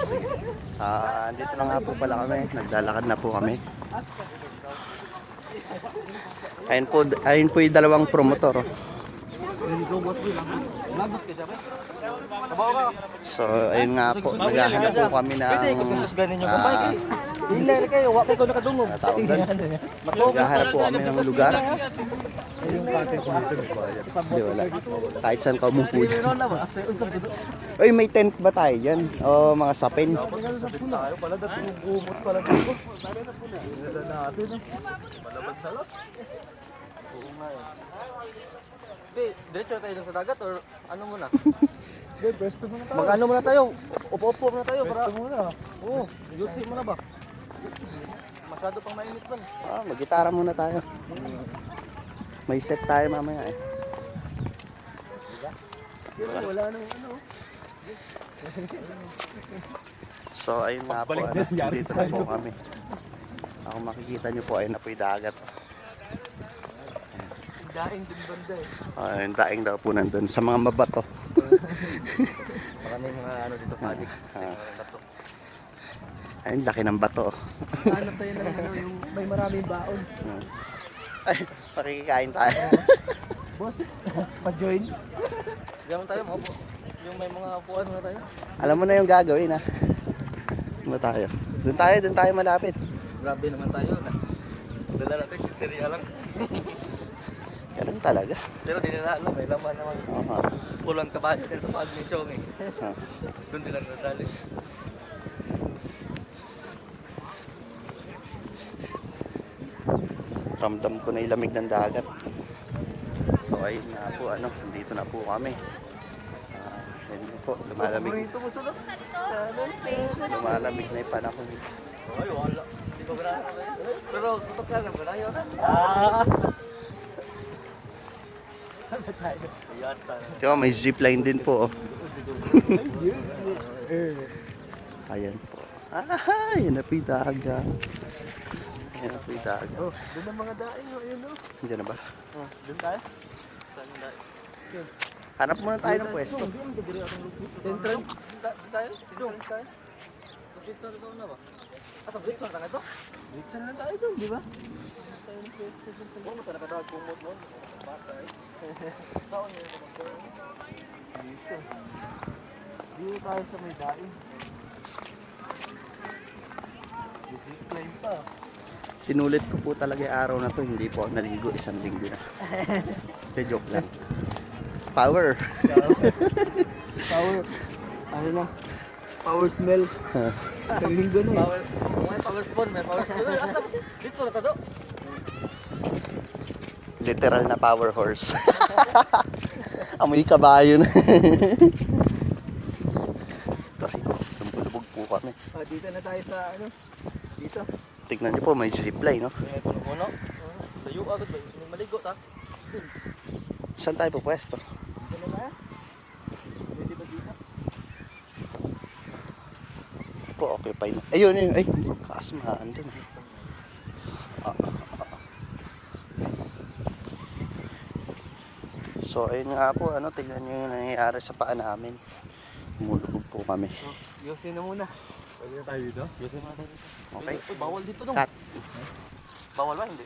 Sige. Dito na nga po pala kami. Naglalakad na po kami. Ayun po yung dalawang promotor. So, ayun nga po. Naghahanap po kami ng naghahanap po kami ng lugar. Hindi, wala. Kahit saan ka umupo dyan. Uy, may tent ba tayo dyan? O mga sapin? Diretso tayo sa dagat or ano muna? Magano muna tayo? Upo-upo muna tayo para muna. Oo, yusi muna ba? Masyado pang mainit man. Mag-gitara muna tayo. May set tayo mamaya eh. Wala nang ano. So ayun nga po, dito na po kami. Ako makikita nyo po, ayun na po yung dagat. Daing din banda eh. Yung daing daw po nandun sa mga mabato. Baka may mga ano dito project. Ayun, laki ng bato. Hanap tayo ng ano, yung may maraming baon. Ay, pakikikain tayo. Boss, pa-join. Diyan tayo, maupo. Yung may mga upuan muna tayo. Alam mo na yung gagawin ha. Ano tayo? Doon tayo malapit. Grabe naman tayo. Dala natin, siteriya lang. Ganun talaga. Pero di nila alam, may laman naman. Pulang kabayo din sa pag ni Chong eh. Doon nila nadali. Ramdam ko na yung lamig ng dagat. So ayun na po, dito na po kami. Ayun po, lumalamig. Lumalamig na yung panahon. Ay, wala. Hindi ko gano'n. Pero tutok lang naman na yun. Diba, may zipline din po. Ayan po. Ayan na po yung dagat. Ayan na po yung dagat. Doon ang mga daing. Ayun o. Diyan na ba? Doon tayo? Saan yung daing? Hanap muna tayo ng pwesto. Entrance tayo? Entrance tayo? Entrance tayo na ba? Sa Blitz na ito? Blitz na tayo doon, di ba? Tayo ng pwesto doon. Huwag mo talaga daw kumot mo. Bakay. Saan yun naman ko? Dito. Dito tayo sa may daing. Zipline pa. Sinulit ko po talaga yung araw na to. Hindi po ako naligo. Isang linggo na. Joke lang. Power. Power. Ano na? Power smell. Isang linggo na eh. May power spawn. May power spawn. Asa? Dito na tayo. Literal na power horse. Amoy kabayo na. Tarigo. Lubog po kami. Dito na tayo sa ano? Dito. Tignan niyo po, may zipline, no? May puno-puno. Layo agad ba? May maligo ta. Saan tayo po pwesto? Dito na ba? Pwede ba dito? Po, okay pa yun. Ayun, ayun. Ay, kasmahan din. So, ayun nga po, tignan nyo yung nangyayari sa paa namin. Umulubog po kami. Yosin na muna. Pwede na tayo dito? Yosin na tayo dito. Okay. Bawal dito dong. Cut. Bawal ba? Hindi.